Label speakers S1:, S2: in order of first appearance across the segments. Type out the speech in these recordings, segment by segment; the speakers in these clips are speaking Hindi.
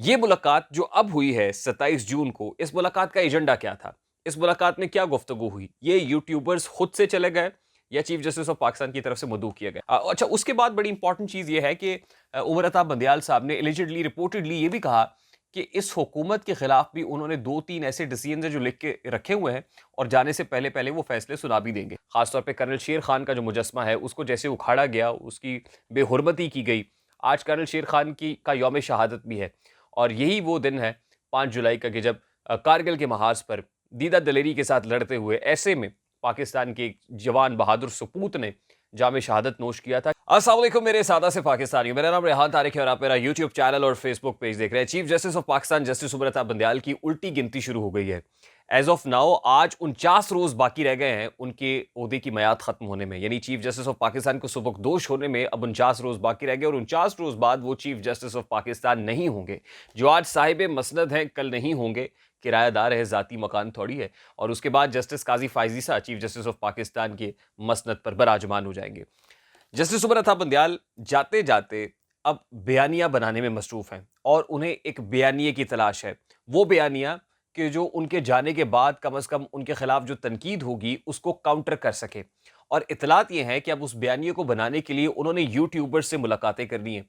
S1: ये मुलाकात जो अब हुई है 27 जून को, इस मुलाकात का एजेंडा क्या था? इस मुलाकात में क्या गुफ्तगू हुई? ये यूट्यूबर्स खुद से चले गए या चीफ जस्टिस ऑफ पाकिस्तान की तरफ से मदऊ किया गया? अच्छा, उसके बाद बड़ी इंपॉर्टेंट चीज़ ये है कि उमर अता बंदियाल साहब ने एलिजिडली रिपोर्टेडली ये भी कहा कि इस हुकूमत के खिलाफ भी उन्होंने 2-3 ऐसे डिसीजन हैं जो लिख के रखे हुए हैं और जाने से पहले-पहले वो फैसले सुना भी देंगे। खासतौर पे कर्नल शेर खान का जो मुजस्समा है, उसको जैसे उखाड़ा गया, उसकी बेहुरमती की गई। आज कर्नल शेर खान की का यौम शहादत भी है। और यही वो दिन है 5 जुलाई का कि जब कारगिल के महाज पर दीदा दलेरी के साथ लड़ते हुए ऐसे में पाकिस्तान के एक जवान बहादुर सपूत ने जाम शहादत नोश किया था। अस्सलाम वालेकुम मेरे सादा से पाकिस्तानियों, मेरा नाम रेहान तारिक है और आप मेरा यूट्यूब चैनल और फेसबुक पेज देख रहे हैं। Chief justice of Pakistan justice Umar Ata Bandial की उल्टी गिनती शुरू हो गई है। एज ऑफ नाउ आज 49 रोज बाकी रह गए हैं उनके ओहदे की मयाद खत्म होने में, यानी चीफ जस्टिस ऑफ पाकिस्तान को सुबकदोश होने में अब 49 रोज बाकी रह गए और 49 रोज बाद वो चीफ जस्टिस ऑफ पाकिस्तान नहीं होंगे। जो आज साहिब मसनद हैं कल नहीं होंगे, किराएदार है, जाती मकान थोड़ी है। और उसके बाद जस्टिस काजी फायजी सा चीफ जस्टिस ऑफ पाकिस्तान के मसनद पर बराजमान हो जाएंगे। जस्टिस उमर अता बंदियाल जाते जाते अब बयानिया बनाने में मसरूफ हैं और उन्हें एक बयानिए की तलाश है। वो बयानिया कि जो उनके जाने के बाद कम अज कम उनके खिलाफ जो तनकीद होगी उसको काउंटर कर सके। और इतलात ये है कि अब उस बयानिए को बनाने के लिए उन्होंने यूट्यूबर से मुलाकातें करनी है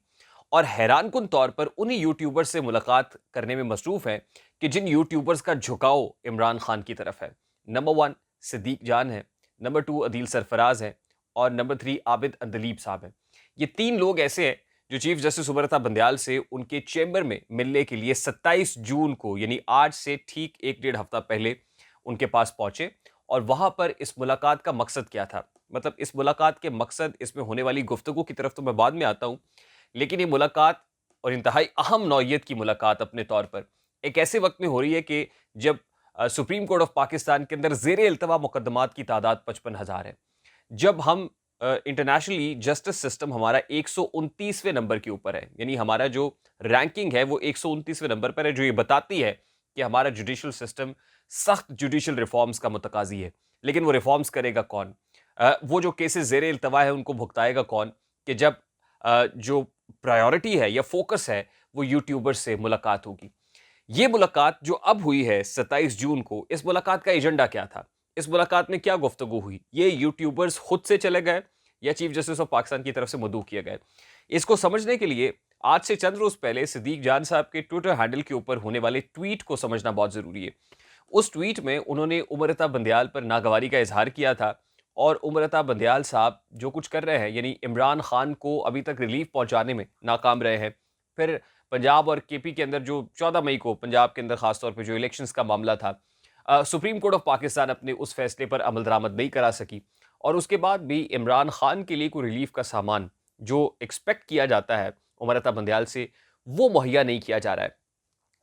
S1: और हैरान कुन तौर पर उन्हीं यूट्यूबर से मुलाकात करने में मसरूफ हैं कि जिन यूट्यूबर्स का झुकाव इमरान खान की तरफ है। नंबर 1 सिद्दीक जान है, नंबर 2 अदील सरफराज है और नंबर 3 आबिद अंदलीब साहब हैं। ये 3 लोग ऐसे हैं जो चीफ जस्टिस उमर अता बंदियाल से उनके चैम्बर में मिलने के लिए 27 जून को, यानी आज से ठीक 1 डेढ़ हफ्ता पहले उनके पास पहुंचे। और वहां पर इस मुलाकात का मकसद क्या था, मतलब इस मुलाकात के मकसद, इसमें होने वाली गुफ्तगू की तरफ तो मैं बाद में आता हूं, लेकिन ये मुलाकात और इंतहाई अहम नौयत की मुलाकात अपने तौर पर एक ऐसे वक्त में हो रही है कि जब सुप्रीम कोर्ट ऑफ पाकिस्तान के अंदर जेर इल्तवा मुकदमात की तादाद 55,000 है। जब हम इंटरनेशनली जस्टिस सिस्टम हमारा 129वें नंबर के ऊपर है, यानी हमारा जो रैंकिंग है वो 129वें नंबर पर है, जो ये बताती है कि हमारा जुडिशल सिस्टम सख्त जुडिशल रिफॉर्म्स का मुतकाजी है। लेकिन वो रिफॉर्म्स करेगा कौन? वो जो केसेस जेर इल्तवा है उनको भुगताएगा कौन? कि जब जो प्रायोरिटी है या फोकस है वो यूट्यूबर से मुलाकात होगी। ये मुलाकात जो अब हुई है 27 जून को, इस मुलाकात का एजेंडा क्या था? इस मुलाकात में क्या गुफ्तगू हुई? ये यूट्यूबर्स खुद से चले गए या चीफ जस्टिस ऑफ पाकिस्तान की तरफ से मदऊ किया गया? इसको समझने के लिए आज से चंद रोज पहले सिद्दीक जान साहब के ट्विटर हैंडल के ऊपर होने वाले ट्वीट को समझना बहुत जरूरी है। उस ट्वीट में उन्होंने उमर अता बंदियाल पर नागवारी का इजहार किया था और उमर अता बंदियाल साहब जो कुछ कर रहे हैं, यानी इमरान खान को अभी तक रिलीफ पहुंचाने में नाकाम रहे हैं। फिर पंजाब और केपी के अंदर जो 14 मई को पंजाब के अंदर खासतौर पर जो इलेक्शंस का मामला था, सुप्रीम कोर्ट ऑफ पाकिस्तान अपने उस फैसले पर अमल दरामद नहीं करा सकी और उसके बाद भी इमरान खान के लिए कोई रिलीफ का सामान जो एक्सपेक्ट किया जाता है उमर अता बंदियाल से, वो मुहैया नहीं किया जा रहा है।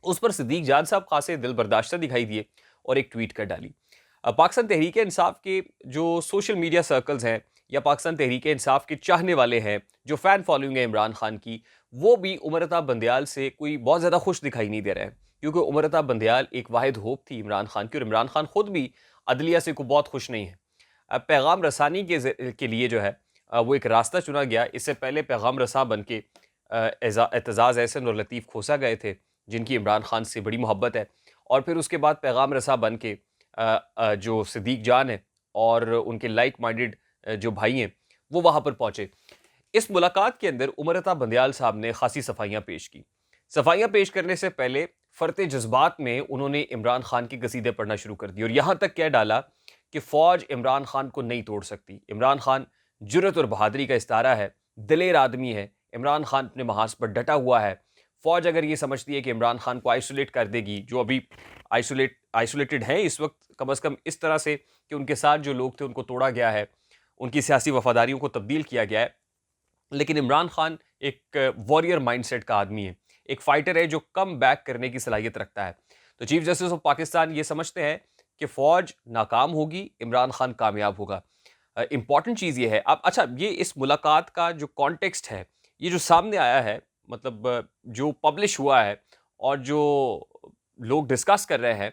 S1: उस पर सिद्दीक जान साहब खासे दिल बर्दाश्त दिखाई दिए और एक ट्वीट कर डाली। पाकिस्तान तहरीक इंसाफ के जो सोशल मीडिया सर्कल्स हैं या पाकिस्तान तहरीक इंसाफ के चाहने वाले हैं, जो फ़ैन फॉलोइंग है इमरान खान की, वो भी उमर अता बंदियाल से कोई बहुत ज़्यादा खुश दिखाई नहीं दे रहे हैं। क्योंकि उमर अता बंदियाल एक वाहिद होप थी इमरान खान की और इमरान खान खुद भी अदलिया से कोई बहुत खुश नहीं है। अब पैगाम रसानी के लिए जो है वो एक रास्ता चुना गया। इससे पहले पैगाम रसा बन के एतजाज़ एहसन और लतीफ़ खोसा गए थे, जिनकी इमरान खान से बड़ी मोहब्बत है। और फिर उसके बाद पैगाम रसा बन के जो सिद्दीक जान है और उनके लाइक माइंडेड जो भाई हैं, वो वहाँ पर पहुँचे। इस मुलाकात के अंदर उमर अता बंदियाल साहब ने खासी सफाइयाँ पेश की। सफाइयाँ पेश करने से पहले फ़र्ते जज्बात में उन्होंने इमरान खान की कसीदे पढ़ना शुरू कर दी और यहाँ तक कह डाला कि फ़ौज इमरान खान को नहीं तोड़ सकती। इमरान खान जुर्रत और बहादुरी का इस्तारा है, दिलेर आदमी है, इमरान खान अपने महाज पर डटा हुआ है। फ़ौज अगर ये समझती है कि इमरान खान को आइसोलेट कर देगी, जो अभी आइसोलेटेड हैं इस वक्त, कम अज़ कम इस तरह से कि उनके साथ जो लोग थे उनको तोड़ा गया है, उनकी सियासी वफादारियों को तब्दील किया गया है। लेकिन इमरान खान एक वॉरियर माइंडसेट का आदमी है, एक फाइटर है जो कम बैक करने की सलाहियत रखता है। तो चीफ जस्टिस ऑफ पाकिस्तान ये समझते हैं कि फ़ौज नाकाम होगी, इमरान खान कामयाब होगा। इंपॉर्टेंट चीज़ ये है। अब अच्छा, ये इस मुलाकात का जो कॉन्टेक्स्ट है, ये जो सामने आया है, मतलब जो पब्लिश हुआ है और जो लोग डिस्कस कर रहे हैं,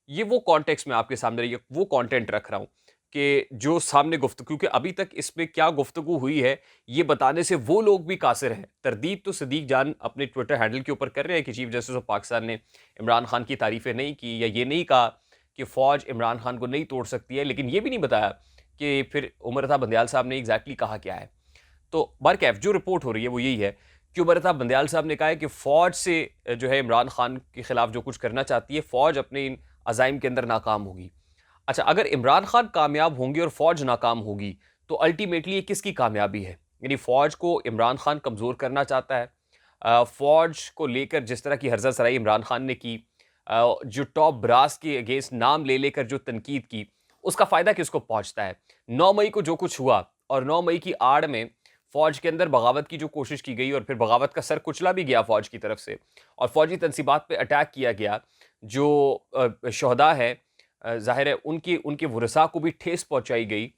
S1: ये वो कॉन्टेक्स्ट में आपके सामने, ये वो कंटेंट रख रहा हूँ कि जो सामने गुफ्तगू, क्योंकि अभी तक इसमें क्या गुफ्तगू हुई है ये बताने से वो लोग भी कासिर हैं। तरदीद तो सदीक जान अपने ट्विटर हैंडल के ऊपर कर रहे हैं कि चीफ जस्टिस ऑफ पाकिस्तान ने इमरान खान की तारीफें नहीं की या ये नहीं कहा कि फ़ौज इमरान खान को नहीं तोड़ सकती है, लेकिन ये भी नहीं बताया कि फिर उमर अता बंदयाल साहब ने एग्जैक्टली कहा क्या है। तो बहरकैफ जो रिपोर्ट हो रही है वो यही है कि उमर अता बंदयाल साहब ने कहा है कि फ़ौज से जो है इमरान खान के खिलाफ जो कुछ करना चाहती है, फ़ौज अपने इन अज़ाइम के अंदर नाकाम होगी। अच्छा, अगर इमरान खान कामयाब होंगे और फ़ौज नाकाम होगी, तो अल्टीमेटली ये किसकी कामयाबी है? यानी फ़ौज को इमरान खान कमज़ोर करना चाहता है। फ़ौज को लेकर जिस तरह की हर्ज़ा सराई इमरान खान ने की, जो टॉप ब्रास के अगेंस्ट नाम ले लेकर जो तनकीद की, उसका फ़ायदा किसको पहुँचता है? 9 मई को जो कुछ हुआ और 9 मई की आड़ में फ़ौज के अंदर बगावत की जो कोशिश की गई और फिर बगावत का सर कुचला भी गया फ़ौज की तरफ से और फ़ौजी तनसीबात पे अटैक किया गया। जो शहदा हैं, ज़ाहिर है उनकी उनके वरसा को भी ठेस पहुँचाई गई।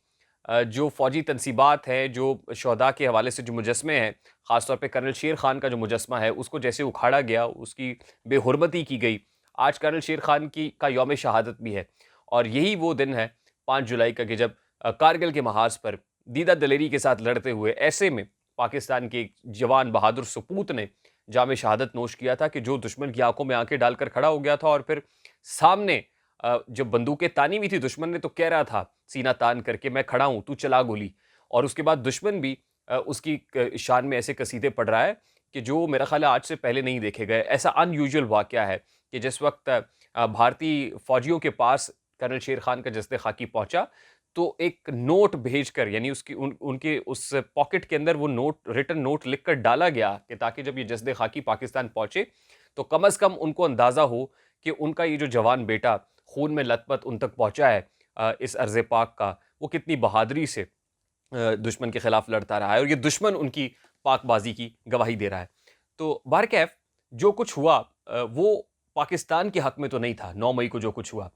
S1: जो फ़ौजी तनसीबात हैं, जो शहदा के हवाले से जो मुजस्मे हैं, ख़ास तौर पे कर्नल शेर खान का जो मुजस्मा है, उसको जैसे उखाड़ा गया, उसकी बेहुरमती की गई। आज कर्नल शेर खान की का यौम शहादत भी है और यही वो दिन है 5 जुलाई का कि जब कारगिल के महाज पर दीदा दलेरी के साथ लड़ते हुए ऐसे में पाकिस्तान के एक जवान बहादुर सपूत ने जाम शहादत नोश किया था कि जो दुश्मन की आंखों में आंखें डालकर खड़ा हो गया था और फिर सामने जब बंदूकें तानी हुई थी दुश्मन ने, तो कह रहा था सीना तान करके, मैं खड़ा हूं तू चला गोली। और उसके बाद दुश्मन भी उसकी शान में ऐसे कसीदे पढ़ रहा है कि जो मेरा ख्याल है आज से पहले नहीं देखे गए। ऐसा अनयूजुअल वाकया है कि जिस वक्त भारतीय फौजियों के पास कर्नल शेर खान का जस्द खाकी पहुंचा, तो एक नोट भेजकर, यानी उसकी उनके उस पॉकेट के अंदर वो नोट, रिटन नोट लिखकर डाला गया कि ताकि जब ये जस्द खाकी पाकिस्तान पहुंचे तो कम अज़ कम उनको अंदाज़ा हो कि उनका ये जो जवान बेटा खून में लथपथ उन तक पहुंचा है, इस अर्ज़ पाक का, वो कितनी बहादुरी से दुश्मन के खिलाफ लड़ता रहा है और ये दुश्मन उनकी पाकबाजी की गवाही दे रहा है। तो बहरकैफ जो कुछ हुआ वो पाकिस्तान के हक में तो नहीं था। 9 मई को जो कुछ हुआ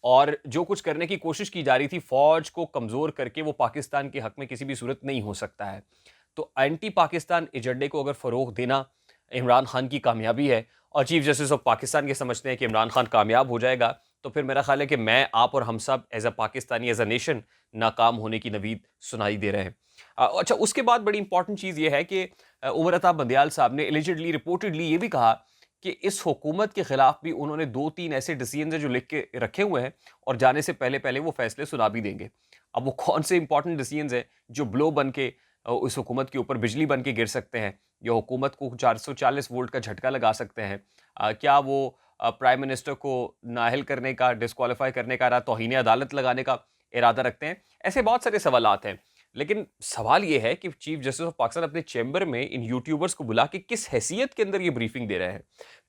S1: और जो कुछ करने की कोशिश की जा रही थी फ़ौज को कमज़ोर करके, वो पाकिस्तान के हक में किसी भी सूरत नहीं हो सकता है। तो एंटी पाकिस्तान एजेंडे को अगर फ़रोग़ देना इमरान खान की कामयाबी है और चीफ जस्टिस ऑफ पाकिस्तान ये समझते हैं कि इमरान खान कामयाब हो जाएगा, तो फिर मेरा ख्याल है कि मैं, आप और हम सब as a Pakistani, as a nation नाकाम होने की नवीद सुनाई दे रहे हैं। अच्छा, उसके बाद बड़ी इंपॉर्टेंट चीज़ ये है कि उमर अता बंदयाल साहब ने एलिजिडली, रिपोर्टेडली ये भी कहा कि इस हुकूमत के खिलाफ भी उन्होंने 2-3 ऐसे डिसीजन हैं जो लिख के रखे हुए हैं और जाने से पहले-पहले वो फैसले सुना भी देंगे। अब वो कौन से इंपॉर्टेंट डिसीजंस हैं जो ब्लो बन के उस हुकूमत के ऊपर बिजली बन के गिर सकते हैं या हुकूमत को 440 वोल्ट का झटका लगा सकते हैं? क्या वो प्राइम मिनिस्टर को नाअहल करने का, डिस्क्वालीफाई करने का, तौहीन अदालत लगाने का इरादा रखते हैं? ऐसे बहुत सारे सवालात हैं। लेकिन सवाल ये है कि चीफ जस्टिस ऑफ पाकिस्तान अपने चैम्बर में इन यूट्यूबर्स को बुला के किस हैसियत के अंदर ये ब्रीफिंग दे रहे हैं?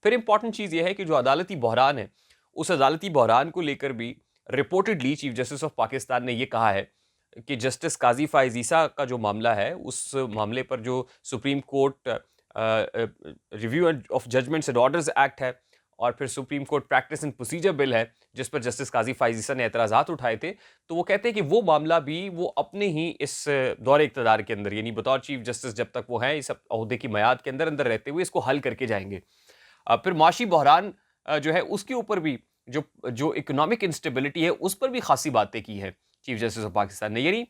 S1: फिर इंपॉर्टेंट चीज़ ये है कि जो अदालती बहरान है, उस अदालती बहरान को लेकर भी reportedly chief justice of Pakistan ने ये कहा है कि जस्टिस काज़ी फ़ाइज़ ईसा का जो मामला है, उस मामले पर जो supreme court review and of judgments and orders act है और फिर supreme court practice and procedure bill है, जिस पर जस्टिस काज़ी फ़ाइज़ ईसा ने एतराज़ात उठाए थे, तो वो कहते हैं कि वो मामला भी वो अपने ही इस दौरे इक़्तिदार के अंदर, यानी बतौर चीफ जस्टिस जब तक वो हैं, इस ओहदे की मियाद के अंदर-अंदर रहते हुए इसको हल करके जाएँगे। फिर माशी बहरान जो है उसके ऊपर भी, जो जो इकोनॉमिक इंस्टेबिलिटी है, उस पर भी खासी बातें की हैं चीफ जस्टिस ऑफ पाकिस्तान ने। यानी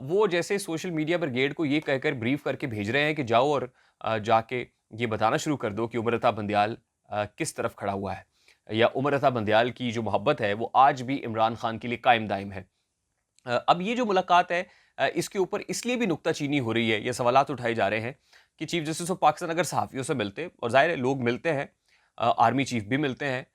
S1: वो जैसे सोशल मीडिया ब्रिगेड को ये कहकर ब्रीफ करके भेज रहे हैं कि जाओ और जाके ये बताना शुरू कर दो कि उमर अता बंदयाल किस तरफ खड़ा हुआ है, या उमर अता बंदयाल की जो मोहब्बत है वो आज भी इमरान खान के लिए कायम दायम है। अब ये जो मुलाकात है, इसके ऊपर इसलिए भी नुक्ताचीनी हो रही है, ये सवालात उठाए जा रहे हैं कि चीफ जस्टिस ऑफ पाकिस्तान अगर सहाफ़ियों से मिलते, और ज़ाहिर है लोग मिलते हैं, आर्मी चीफ भी मिलते हैं,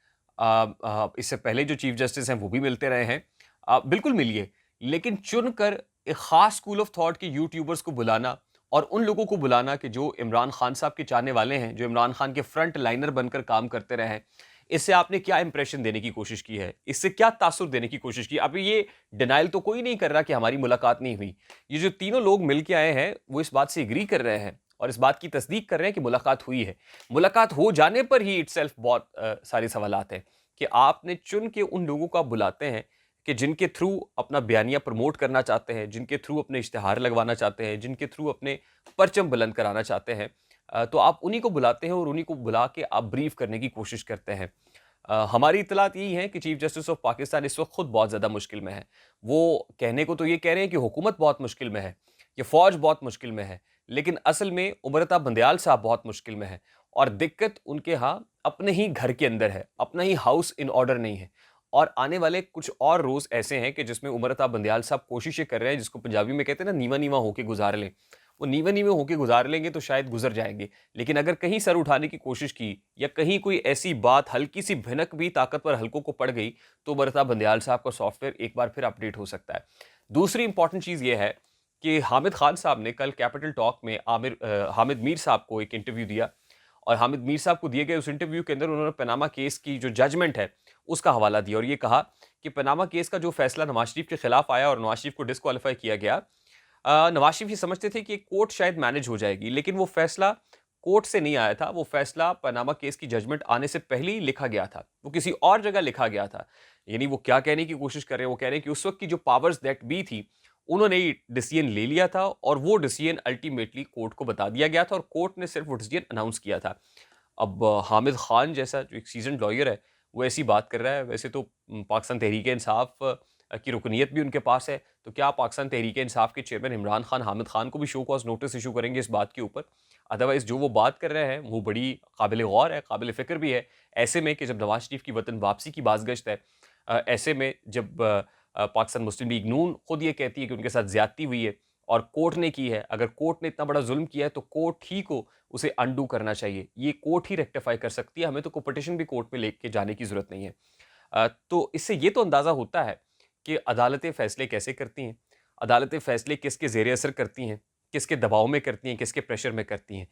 S1: इससे पहले जो चीफ जस्टिस हैं वो भी मिलते रहे हैं, बिल्कुल मिलिए, लेकिन चुनकर एक ख़ास स्कूल ऑफ थॉट के यूट्यूबर्स को बुलाना और उन लोगों को बुलाना कि जो इमरान खान साहब के चाहने वाले हैं, जो इमरान खान के फ्रंट लाइनर बनकर काम करते रहे हैं, इससे आपने क्या इंप्रेशन देने की कोशिश की है? इससे क्या तासुर देने की कोशिश की? अभी ये डिनायल तो कोई नहीं कर रहा कि हमारी मुलाकात नहीं हुई। ये जो तीनों लोग मिल के आए हैं, वो इस बात से एग्री कर रहे हैं और इस बात की तस्दीक कर रहे हैं कि मुलाकात हुई है। मुलाकात हो जाने पर ही इटसेल्फ बहुत सारे सवालात हैं कि आपने चुन के उन लोगों को आप बुलाते हैं कि जिनके थ्रू अपना बयानिया प्रमोट करना चाहते हैं, जिनके थ्रू अपने इश्तिहार लगवाना चाहते हैं, जिनके थ्रू अपने परचम बुलंद कराना चाहते हैं, तो आप उन्हीं को बुलाते हैं और उन्हीं को बुला के आप ब्रीफ करने की कोशिश करते हैं। हमारी इत्तलात यही है कि चीफ जस्टिस ऑफ पाकिस्तान इस वक्त खुद बहुत ज़्यादा मुश्किल में है। वो कहने को तो ये कह रहे हैं कि हुकूमत बहुत मुश्किल में है, कि फ़ौज बहुत मुश्किल में है, लेकिन असल में उमरता बंदयाल साहब बहुत मुश्किल में है और दिक्कत उनके यहाँ अपने ही घर के अंदर है, अपना ही हाउस इन ऑर्डर नहीं है। और आने वाले कुछ और रोज़ ऐसे हैं कि जिसमें उमरता बंदयाल साहब कोशिशें कर रहे हैं, जिसको पंजाबी में कहते हैं ना, नीवा-नीवा होके गुज़ार लें। वो नीवे-नीवे होके गुज़ार लेंगे तो शायद गुज़र जाएँगे। लेकिन अगर कहीं सर उठाने की कोशिश की या कहीं कोई ऐसी बात, हल्की-सी भनक भी ताकतवर हलकों को पड़ गई, तो उमरता बंदयाल साहब का सॉफ्टवेयर एक बार फिर अपडेट हो सकता है। दूसरी इंपॉर्टेंट चीज़ ये है कि हामिद खान साहब ने कल कैपिटल टॉक में हामिद मीर साहब को एक इंटरव्यू दिया और हामिद मीर साहब को दिए गए उस इंटरव्यू के अंदर उन्होंने पनामा केस की जो जजमेंट है, उसका हवाला दिया और ये कहा कि पनामा केस का जो फैसला नवाज शरीफ के खिलाफ आया और नवाज शरीफ को डिस्क्वालीफाई किया गया, नवाज शरीफ ये समझते थे कि कोर्ट शायद मैनेज हो जाएगी, लेकिन वो फैसला कोर्ट से नहीं आया था। वो फैसला पनामा केस की जजमेंट आने से पहले ही लिखा गया था। वो किसी और जगह लिखा गया था। यानी वो क्या कहने की कोशिश कर रहे हैं, वो कह रहे हैं कि उस वक्त की जो पावर्स दैट बी थी, उन्होंने ये डिसीजन ले लिया था और वो डिसीजन अल्टीमेटली कोर्ट को बता दिया गया था और कोर्ट ने सिर्फ वो डिसीजन अनाउंस किया था। अब हामिद खान जैसा जो एक सीजन्ड लॉयर है, वो ऐसी बात कर रहा है। वैसे तो पाकिस्तान तहरीक-ए-इंसाफ की रुकनियत भी उनके पास है, तो क्या पाकिस्तान तहरीक-ए-इंसाफ के चेयरमैन इमरान खान हामिद खान को भी शो कॉज़ नोटिस इश्यू करेंगे इस बात के ऊपर? अदरवाइज़ जो वो बात कर रहे हैं, वो बड़ी काबिल-ए-गौर है, काबिल-ए-फ़िक्र भी है। ऐसे में कि जब नवाज़ शरीफ की वतन वापसी की बाज़गश्त है, ऐसे में जब पाकिस्तान मुस्लिम लीग नून खुद ये कहती है कि उनके साथ ज़्यादती हुई है और कोर्ट ने की है, अगर कोर्ट ने इतना बड़ा ज़ुल्म किया है, तो कोर्ट ही को उसे अनडू करना चाहिए। ये कोर्ट ही रेक्टिफ़ाई कर सकती है, हमें तो कोई पिटीशन भी कोर्ट में लेके जाने की ज़रूरत नहीं है। तो इससे ये तो अंदाज़ा होता है कि अदालतें फ़ैसले कैसे करती हैं, अदालतें फ़ैसले किसके ज़ेर असर करती हैं, किसके दबाव में करती हैं, किसके प्रेशर में करती हैं।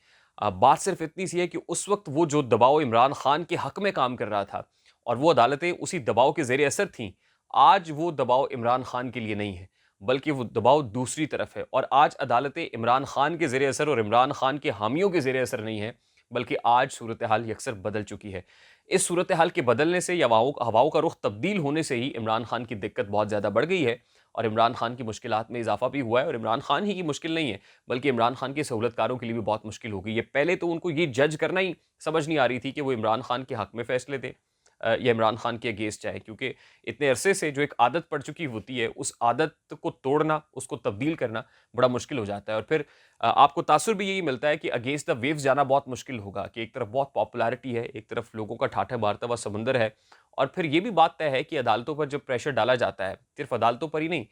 S1: बात सिर्फ़ इतनी सी है कि उस वक़्त वो जो दबाव इमरान खान के हक़ में काम कर रहा था और वो अदालतें उसी दबाव के ज़ेर असर थीं, आज वो दबाव इमरान खान के लिए नहीं है, बल्कि वो दबाव दूसरी तरफ है और आज अदालतें इमरान खान के ज़ेर असर और इमरान खान के हामियों के ज़ेर असर नहीं है, बल्कि आज सूरत हाल यकसर बदल चुकी है। इस सूरत हाल के बदलने से या हवाओं हवाओं का रुख तब्दील होने से ही इमरान खान की दिक्कत बहुत ज़्यादा बढ़ गई है और इमरान खान की मुश्किलात में इजाफा भी हुआ है और इमरान खान ही की मुश्किल नहीं है, बल्कि इमरान खान के सहूलतकारों के लिए भी बहुत मुश्किल हो गई है। पहले तो उनको ये जज करना ही समझ नहीं आ रही थी कि वो इमरान खान के हक़ में फ़ैसले दें या इमरान खान के अगेंस्ट जाएँ, क्योंकि इतने अरसे से जो एक आदत पड़ चुकी होती है, उस आदत को तोड़ना, उसको तब्दील करना बड़ा मुश्किल हो जाता है और फिर आपको तासुर भी यही मिलता है कि अगेंस्ट द वेव्स जाना बहुत मुश्किल होगा कि एक तरफ बहुत पॉपुलैरिटी है, एक तरफ लोगों का ठाठा मारता हुआ समुंदर है और फिर ये भी बात तय है कि अदालतों पर जब प्रेशर डाला जाता है, सिर्फ अदालतों पर ही नहीं,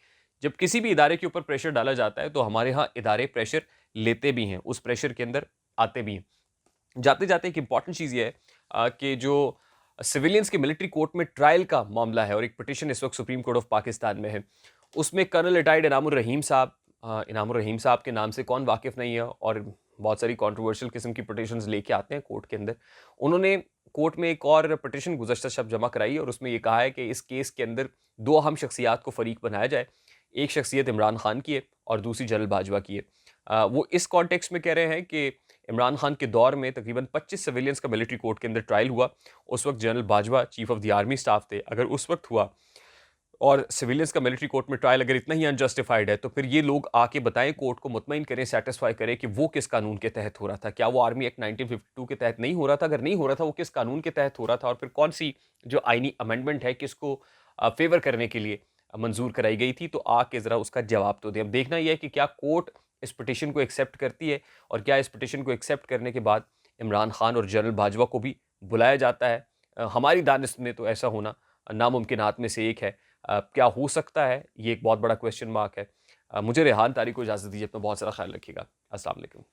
S1: जब किसी भी इदारे के ऊपर प्रेशर डाला जाता है, तो हमारे यहाँ इदारे प्रेशर लेते भी हैं, उस प्रेशर के अंदर आते भी हैं। जाते-जाते एक इम्पॉर्टेंट चीज़ ये है कि जो सिविलियंस के मिलिट्री कोर्ट में ट्रायल का मामला है और एक पिटीशन इस वक्त सुप्रीम कोर्ट ऑफ पाकिस्तान में है, उसमें कर्नल रिटायर्ड इनामुर रहीम साहब, इनामुर रहीम साहब के नाम से कौन वाकिफ़ नहीं है और बहुत सारी कंट्रोवर्शियल किस्म की पिटीशंस लेके आते हैं कोर्ट के अंदर। उन्होंने कोर्ट में एक और पिटीशन गुज़श्ता शब जमा कराई और उसमें ये कहा है कि इस केस के अंदर 2 अहम शख्सियात को फ़रीक बनाया जाए। एक शख्सियत इमरान खान की है और दूसरी जनरल बाजवा की है। वो इस कॉन्टेक्स्ट में कह रहे हैं कि इमरान खान के दौर में तकरीबन 25 सिविलियंस का मिलिट्री कोर्ट के अंदर ट्रायल हुआ। उस वक्त general Bajwa chief of the army staff थे। अगर उस वक्त हुआ और सिविलियंस का मिलिट्री कोर्ट में ट्रायल अगर इतना ही अनजस्टिफाइड है, तो फिर ये लोग आके बताएं, कोर्ट को मुतमईन करें, सेटिस्फाई करें कि वो किस कानून के तहत हो रहा था। क्या वो आर्मी एक्ट 1952 के तहत नहीं हो रहा था? अगर नहीं हो रहा था, वो किस कानून के तहत हो रहा था और फिर कौन सी जो आईनी अमेंडमेंट है किसको फेवर करने के लिए मंजूर कराई गई थी? तो आके ज़रा उसका जवाब तो दें। अब देखना यह है कि क्या कोर्ट इस पिटीशन को एक्सेप्ट करती है और क्या इस पिटीशन को एक्सेप्ट करने के बाद इमरान खान और जनरल बाजवा को भी बुलाया जाता है। हमारी दानिश में तो ऐसा होना नामुमकिनात में से एक है। क्या हो सकता है, ये एक बहुत बड़ा क्वेश्चन मार्क है। मुझे रेहान तारिक को इजाज़त दीजिए, अपना बहुत सारा ख्याल रखिएगा। अस्सलाम वालेकुम।